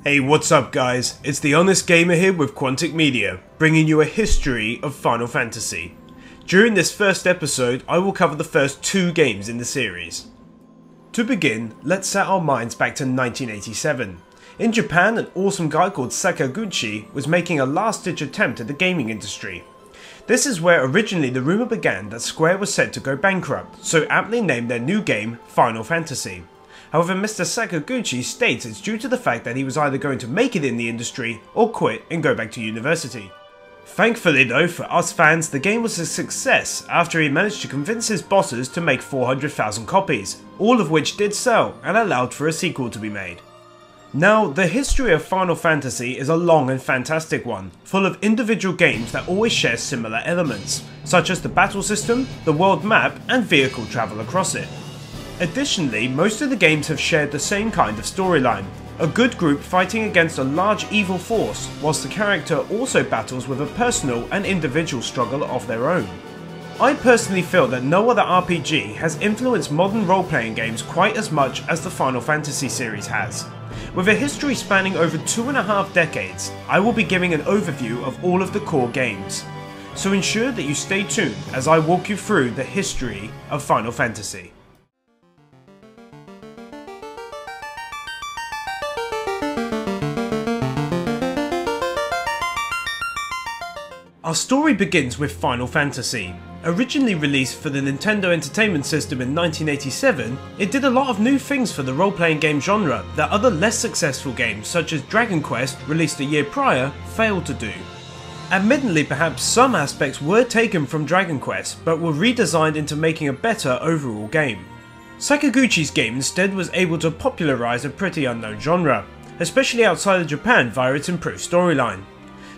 Hey, what's up guys? It's the Honest Gamer here with Quantic Media, bringing you a history of Final Fantasy. During this first episode, I will cover the first 2 games in the series. To begin, let's set our minds back to 1987. In Japan, an awesome guy called Sakaguchi was making a last-ditch attempt at the gaming industry. This is where originally the rumour began that Square was set to go bankrupt, so aptly named their new game Final Fantasy. However, Mr. Sakaguchi states it's due to the fact that he was either going to make it in the industry or quit and go back to university. Thankfully though, for us fans, the game was a success after he managed to convince his bosses to make 400,000 copies, all of which did sell and allowed for a sequel to be made. Now, the history of Final Fantasy is a long and fantastic one, full of individual games that always share similar elements, such as the battle system, the world map, and vehicle travel across it. Additionally, most of the games have shared the same kind of storyline, a good group fighting against a large evil force, whilst the character also battles with a personal and individual struggle of their own. I personally feel that no other RPG has influenced modern role-playing games quite as much as the Final Fantasy series has. With a history spanning over 2.5 decades, I will be giving an overview of all of the core games. So ensure that you stay tuned as I walk you through the history of Final Fantasy. Our story begins with Final Fantasy. Originally released for the Nintendo Entertainment System in 1987, it did a lot of new things for the role-playing game genre that other less successful games such as Dragon Quest, released a year prior, failed to do. Admittedly, perhaps some aspects were taken from Dragon Quest, but were redesigned into making a better overall game. Sakaguchi's game instead was able to popularise a pretty unknown genre, especially outside of Japan via its improved storyline.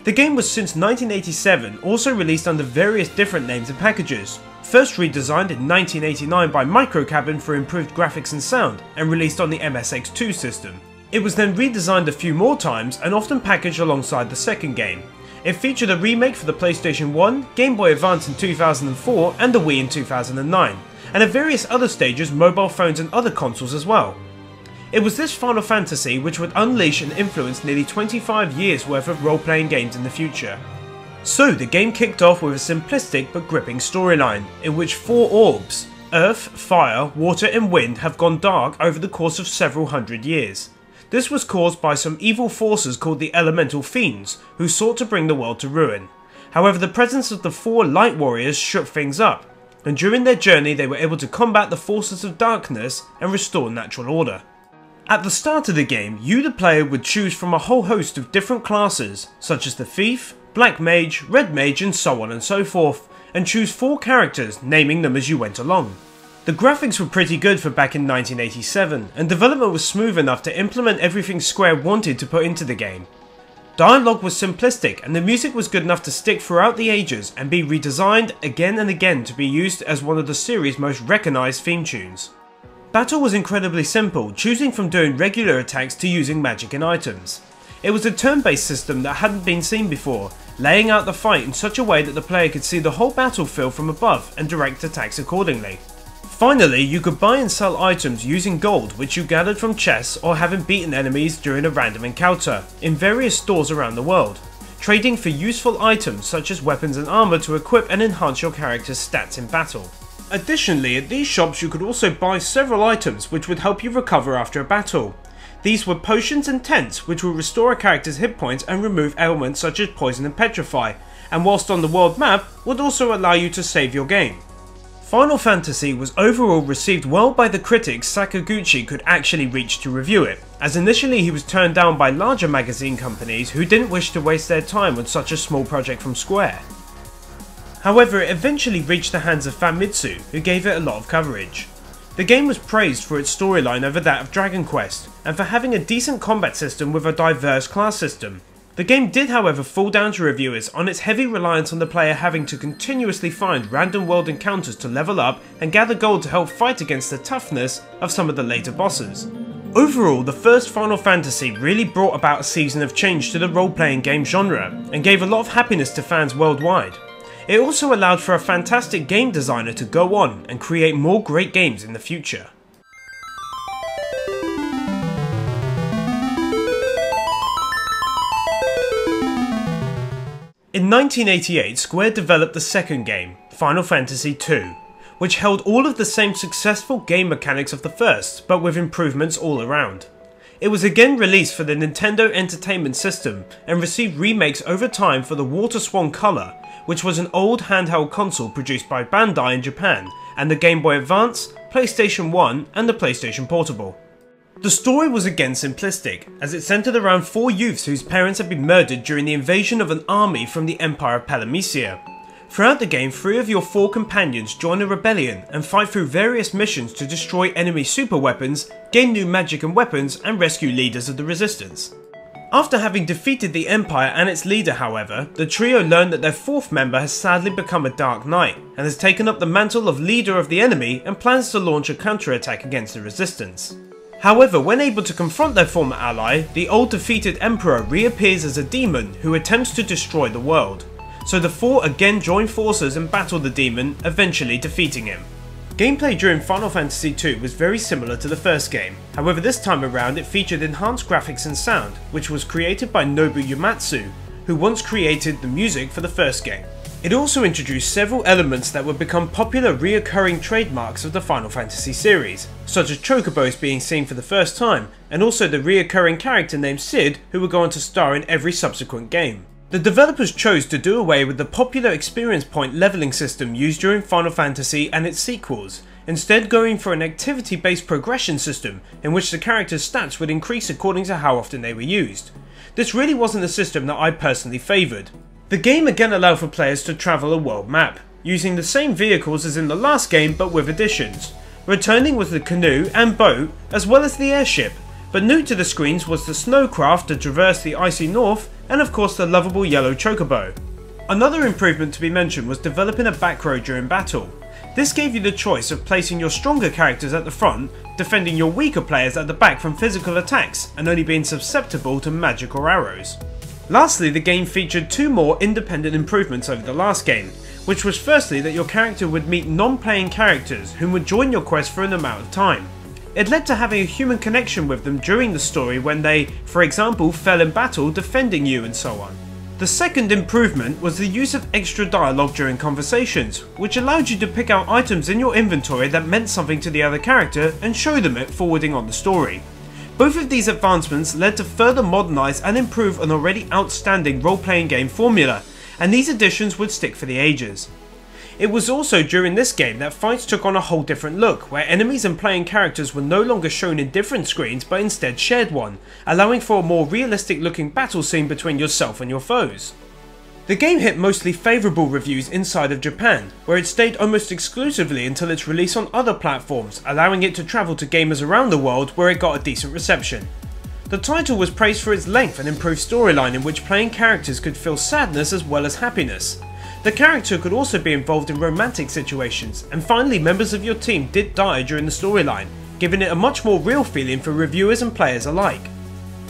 The game was since 1987 also released under various different names and packages, first redesigned in 1989 by Microcabin for improved graphics and sound, and released on the MSX2 system. It was then redesigned a few more times and often packaged alongside the second game. It featured a remake for the PlayStation 1, Game Boy Advance in 2004 and the Wii in 2009, and at various other stages mobile phones and other consoles as well. It was this Final Fantasy which would unleash and influence nearly 25 years worth of role-playing games in the future. So the game kicked off with a simplistic but gripping storyline, in which 4 orbs, Earth, Fire, Water and Wind, have gone dark over the course of several hundred years. This was caused by some evil forces called the Elemental Fiends, who sought to bring the world to ruin. However, the presence of the 4 Light Warriors shook things up, and during their journey they were able to combat the forces of darkness and restore natural order. At the start of the game, you the player would choose from a whole host of different classes, such as the Thief, Black Mage, Red Mage and so on and so forth, and choose 4 characters, naming them as you went along. The graphics were pretty good for back in 1987, and development was smooth enough to implement everything Square wanted to put into the game. Dialogue was simplistic and the music was good enough to stick throughout the ages and be redesigned again and again to be used as one of the series' most recognised theme tunes. Battle was incredibly simple, choosing from doing regular attacks to using magic and items. It was a turn-based system that hadn't been seen before, laying out the fight in such a way that the player could see the whole battlefield from above and direct attacks accordingly. Finally, you could buy and sell items using gold which you gathered from chests or having beaten enemies during a random encounter, in various stores around the world, trading for useful items such as weapons and armour to equip and enhance your character's stats in battle. Additionally, at these shops you could also buy several items which would help you recover after a battle. These were potions and tents which will restore a character's hit points and remove ailments such as poison and petrify, and whilst on the world map would also allow you to save your game. Final Fantasy was overall received well by the critics Sakaguchi could actually reach to review it, as initially he was turned down by larger magazine companies who didn't wish to waste their time on such a small project from Square. However, it eventually reached the hands of Famitsu, who gave it a lot of coverage. The game was praised for its storyline over that of Dragon Quest, and for having a decent combat system with a diverse class system. The game did however fall down to reviewers on its heavy reliance on the player having to continuously find random world encounters to level up and gather gold to help fight against the toughness of some of the later bosses. Overall, the first Final Fantasy really brought about a season of change to the role-playing game genre, and gave a lot of happiness to fans worldwide. It also allowed for a fantastic game designer to go on and create more great games in the future. In 1988, Square developed the second game, Final Fantasy II, which held all of the same successful game mechanics of the first, but with improvements all around. It was again released for the Nintendo Entertainment System and received remakes over time for the WaterSwan Color, which was an old handheld console produced by Bandai in Japan, and the Game Boy Advance, PlayStation 1 and the PlayStation Portable. The story was again simplistic, as it centered around 4 youths whose parents had been murdered during the invasion of an army from the Empire of Palamecia. Throughout the game, 3 of your 4 companions join a rebellion and fight through various missions to destroy enemy super weapons, gain new magic and weapons, and rescue leaders of the resistance. After having defeated the Empire and its leader, however, the trio learn that their 4th member has sadly become a Dark Knight and has taken up the mantle of leader of the enemy and plans to launch a counterattack against the resistance. However, when able to confront their former ally, the old defeated Emperor reappears as a demon who attempts to destroy the world. So the 4 again join forces and battle the demon, eventually defeating him. Gameplay during Final Fantasy II was very similar to the first game, however this time around it featured enhanced graphics and sound, which was created by Nobu Uematsu, who once created the music for the first game. It also introduced several elements that would become popular reoccurring trademarks of the Final Fantasy series, such as chocobos being seen for the first time, and also the reoccurring character named Cid, who would go on to star in every subsequent game. The developers chose to do away with the popular experience point leveling system used during Final Fantasy and its sequels, instead going for an activity-based progression system in which the character's stats would increase according to how often they were used. This really wasn't a system that I personally favoured. The game again allowed for players to travel a world map, using the same vehicles as in the last game but with additions. Returning was the canoe and boat, as well as the airship, but new to the screens was the snowcraft to traverse the icy north, and of course the lovable yellow chocobo. Another improvement to be mentioned was developing a back row during battle. This gave you the choice of placing your stronger characters at the front, defending your weaker players at the back from physical attacks, and only being susceptible to magic or arrows. Lastly, the game featured 2 more independent improvements over the last game, which was firstly that your character would meet non-playing characters whom would join your quest for an amount of time. It led to having a human connection with them during the story when they, for example, fell in battle defending you and so on. The second improvement was the use of extra dialogue during conversations, which allowed you to pick out items in your inventory that meant something to the other character and show them it forwarding on the story. Both of these advancements led to further modernise and improve an already outstanding role-playing game formula, and these additions would stick for the ages. It was also during this game that fights took on a whole different look, where enemies and playing characters were no longer shown in different screens but instead shared one, allowing for a more realistic looking battle scene between yourself and your foes. The game hit mostly favourable reviews inside of Japan, where it stayed almost exclusively until its release on other platforms, allowing it to travel to gamers around the world where it got a decent reception. The title was praised for its length and improved storyline in which playing characters could feel sadness as well as happiness. The character could also be involved in romantic situations, and finally members of your team did die during the storyline, giving it a much more real feeling for reviewers and players alike.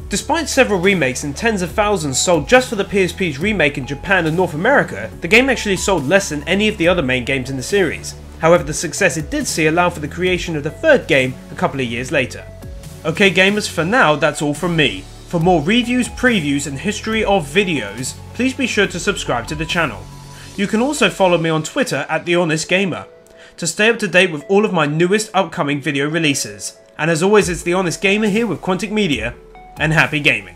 Despite several remakes and tens of thousands sold just for the PSP's remake in Japan and North America, the game actually sold less than any of the other main games in the series. However, the success it did see allowed for the creation of the third game a couple of years later. Okay gamers, for now that's all from me. For more reviews, previews and history of videos, please be sure to subscribe to the channel. You can also follow me on Twitter at TheHonestGamer to stay up to date with all of my newest upcoming video releases. And as always, it's The Honest Gamer here with Quantic Media, and happy gaming.